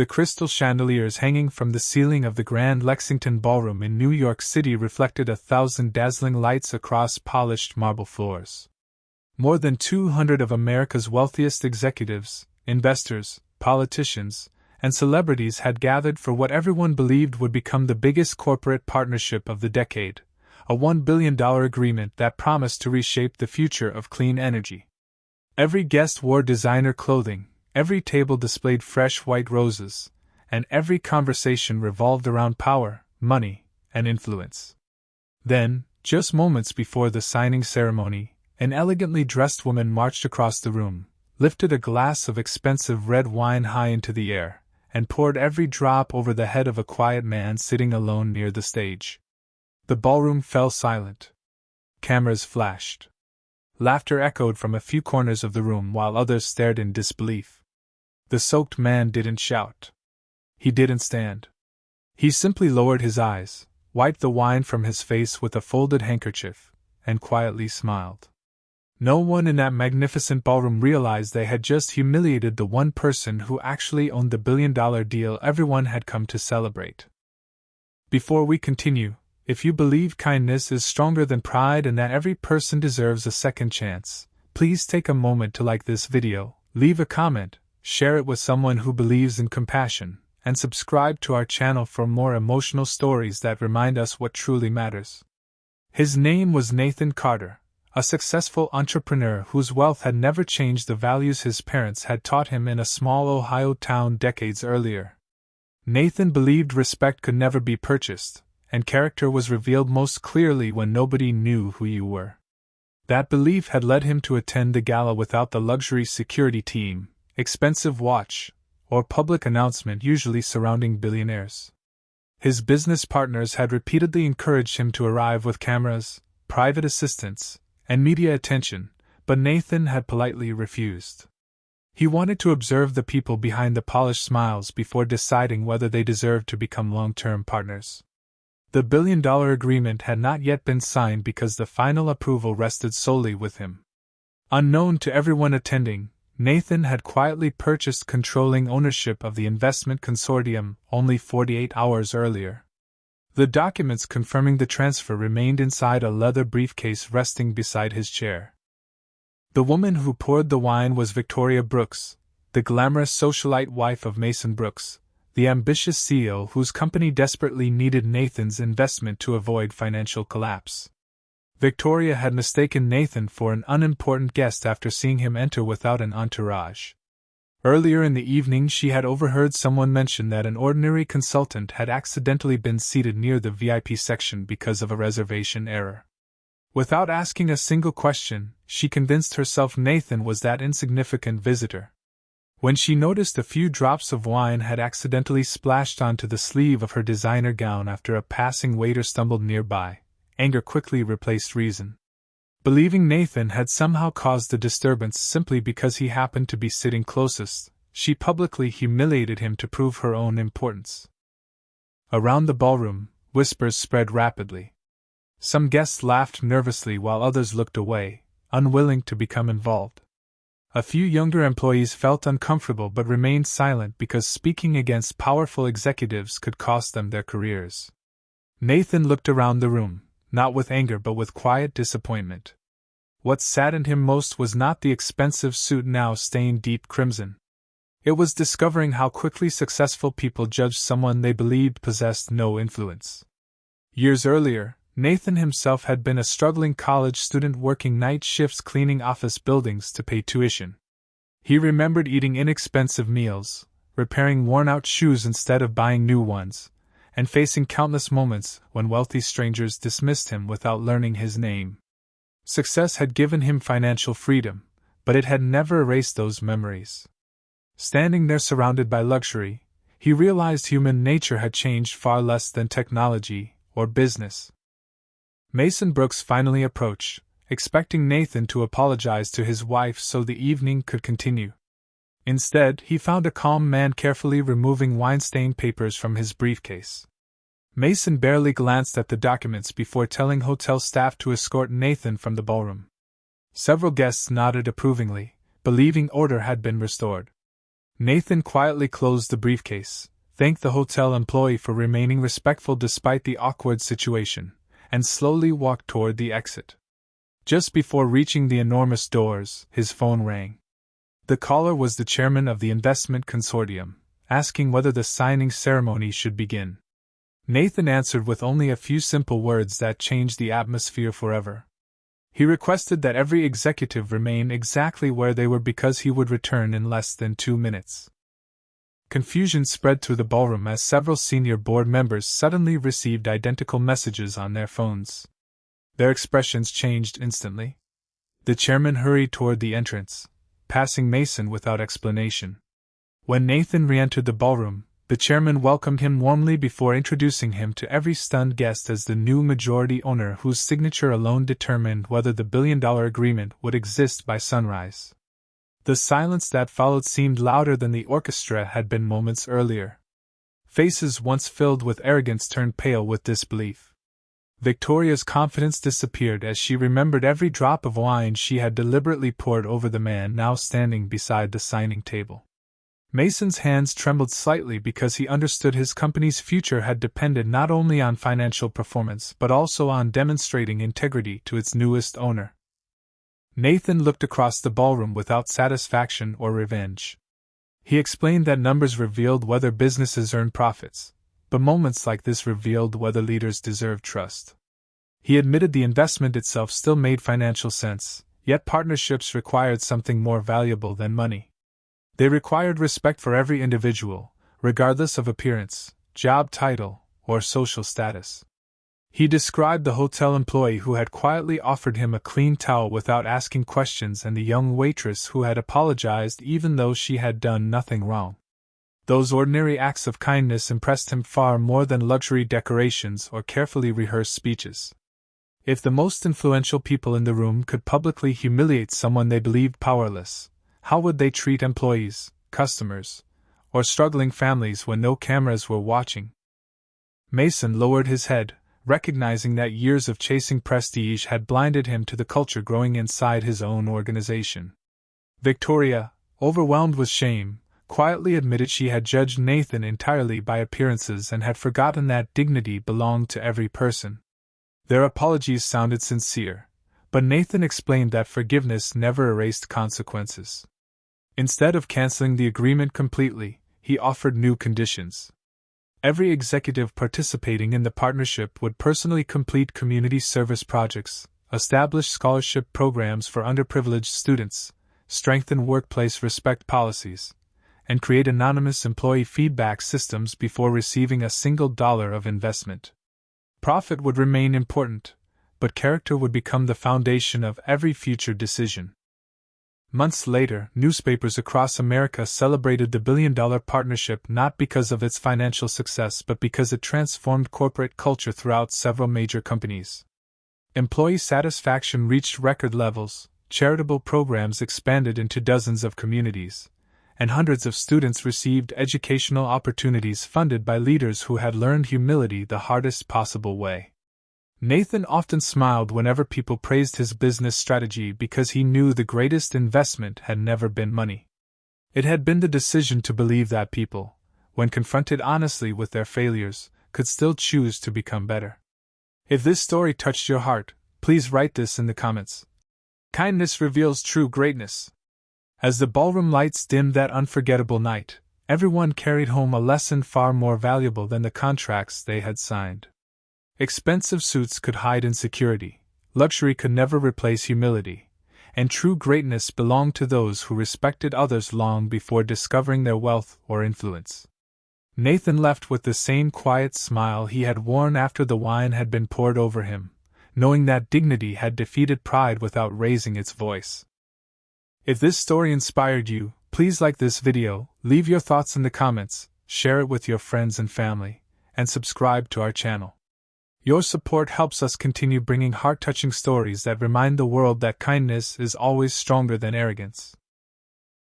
The crystal chandeliers hanging from the ceiling of the Grand Lexington Ballroom in New York City reflected 1,000 dazzling lights across polished marble floors. More than 200 of America's wealthiest executives, investors, politicians, and celebrities had gathered for what everyone believed would become the biggest corporate partnership of the decade, a $1 billion agreement that promised to reshape the future of clean energy. Every guest wore designer clothing, every table displayed fresh white roses, and every conversation revolved around power, money, and influence. Then, just moments before the signing ceremony, an elegantly dressed woman marched across the room, lifted a glass of expensive red wine high into the air, and poured every drop over the head of a quiet man sitting alone near the stage. The ballroom fell silent. Cameras flashed. Laughter echoed from a few corners of the room while others stared in disbelief. The soaked man didn't shout. He didn't stand. He simply lowered his eyes, wiped the wine from his face with a folded handkerchief, and quietly smiled. No one in that magnificent ballroom realized they had just humiliated the one person who actually owned the billion-dollar deal everyone had come to celebrate. Before we continue, if you believe kindness is stronger than pride and that every person deserves a second chance, please take a moment to like this video, leave a comment, share it with someone who believes in compassion, and subscribe to our channel for more emotional stories that remind us what truly matters. His name was Nathan Carter, a successful entrepreneur whose wealth had never changed the values his parents had taught him in a small Ohio town decades earlier. Nathan believed respect could never be purchased, and character was revealed most clearly when nobody knew who you were. That belief had led him to attend the gala without the luxury security team, expensive watch, or public announcement usually surrounding billionaires. His business partners had repeatedly encouraged him to arrive with cameras, private assistants, and media attention, but Nathan had politely refused. He wanted to observe the people behind the polished smiles before deciding whether they deserved to become long-term partners. The billion-dollar agreement had not yet been signed because the final approval rested solely with him. Unknown to everyone attending, Nathan had quietly purchased controlling ownership of the investment consortium only 48 hours earlier. The documents confirming the transfer remained inside a leather briefcase resting beside his chair. The woman who poured the wine was Victoria Brooks, the glamorous socialite wife of Mason Brooks, the ambitious CEO whose company desperately needed Nathan's investment to avoid financial collapse. Victoria had mistaken Nathan for an unimportant guest after seeing him enter without an entourage. Earlier in the evening she had overheard someone mention that an ordinary consultant had accidentally been seated near the VIP section because of a reservation error. Without asking a single question, she convinced herself Nathan was that insignificant visitor. When she noticed a few drops of wine had accidentally splashed onto the sleeve of her designer gown after a passing waiter stumbled nearby, anger quickly replaced reason. Believing Nathan had somehow caused the disturbance simply because he happened to be sitting closest, she publicly humiliated him to prove her own importance. Around the ballroom, whispers spread rapidly. Some guests laughed nervously while others looked away, unwilling to become involved. A few younger employees felt uncomfortable but remained silent because speaking against powerful executives could cost them their careers. Nathan looked around the room, not with anger but with quiet disappointment. What saddened him most was not the expensive suit now stained deep crimson. It was discovering how quickly successful people judged someone they believed possessed no influence. Years earlier, Nathan himself had been a struggling college student working night shifts cleaning office buildings to pay tuition. He remembered eating inexpensive meals, repairing worn-out shoes instead of buying new ones, and facing countless moments when wealthy strangers dismissed him without learning his name. Success had given him financial freedom, but it had never erased those memories. Standing there surrounded by luxury, he realized human nature had changed far less than technology or business. Mason Brooks finally approached, expecting Nathan to apologize to his wife so the evening could continue. Instead, he found a calm man carefully removing wine-stained papers from his briefcase. Mason barely glanced at the documents before telling hotel staff to escort Nathan from the ballroom. Several guests nodded approvingly, believing order had been restored. Nathan quietly closed the briefcase, thanked the hotel employee for remaining respectful despite the awkward situation, and slowly walked toward the exit. Just before reaching the enormous doors, his phone rang. The caller was the chairman of the investment consortium, asking whether the signing ceremony should begin. Nathan answered with only a few simple words that changed the atmosphere forever. He requested that every executive remain exactly where they were because he would return in less than 2 minutes. Confusion spread through the ballroom as several senior board members suddenly received identical messages on their phones. Their expressions changed instantly. The chairman hurried toward the entrance, passing Mason without explanation. When Nathan re-entered the ballroom, the chairman welcomed him warmly before introducing him to every stunned guest as the new majority owner whose signature alone determined whether the billion-dollar agreement would exist by sunrise. The silence that followed seemed louder than the orchestra had been moments earlier. Faces once filled with arrogance turned pale with disbelief. Victoria's confidence disappeared as she remembered every drop of wine she had deliberately poured over the man now standing beside the signing table. Mason's hands trembled slightly because he understood his company's future had depended not only on financial performance but also on demonstrating integrity to its newest owner. Nathan looked across the ballroom without satisfaction or revenge. He explained that numbers revealed whether businesses earn profits, but moments like this revealed whether leaders deserve trust. He admitted the investment itself still made financial sense, yet partnerships required something more valuable than money. They required respect for every individual, regardless of appearance, job title, or social status. He described the hotel employee who had quietly offered him a clean towel without asking questions and the young waitress who had apologized even though she had done nothing wrong. Those ordinary acts of kindness impressed him far more than luxury decorations or carefully rehearsed speeches. If the most influential people in the room could publicly humiliate someone they believed powerless, how would they treat employees, customers, or struggling families when no cameras were watching? Mason lowered his head, recognizing that years of chasing prestige had blinded him to the culture growing inside his own organization. Victoria, overwhelmed with shame, quietly admitted she had judged Nathan entirely by appearances and had forgotten that dignity belonged to every person. Their apologies sounded sincere, but Nathan explained that forgiveness never erased consequences. Instead of canceling the agreement completely, he offered new conditions. Every executive participating in the partnership would personally complete community service projects, establish scholarship programs for underprivileged students, strengthen workplace respect policies, and create anonymous employee feedback systems before receiving a single dollar of investment. Profit would remain important, but character would become the foundation of every future decision. Months later, newspapers across America celebrated the billion-dollar partnership not because of its financial success but because it transformed corporate culture throughout several major companies. Employee satisfaction reached record levels, charitable programs expanded into dozens of communities, and hundreds of students received educational opportunities funded by leaders who had learned humility the hardest possible way. Nathan often smiled whenever people praised his business strategy because he knew the greatest investment had never been money. It had been the decision to believe that people, when confronted honestly with their failures, could still choose to become better. If this story touched your heart, please write this in the comments. Kindness reveals true greatness. As the ballroom lights dimmed that unforgettable night, everyone carried home a lesson far more valuable than the contracts they had signed. Expensive suits could hide insecurity, luxury could never replace humility, and true greatness belonged to those who respected others long before discovering their wealth or influence. Nathan left with the same quiet smile he had worn after the wine had been poured over him, knowing that dignity had defeated pride without raising its voice. If this story inspired you, please like this video, leave your thoughts in the comments, share it with your friends and family, and subscribe to our channel. Your support helps us continue bringing heart-touching stories that remind the world that kindness is always stronger than arrogance.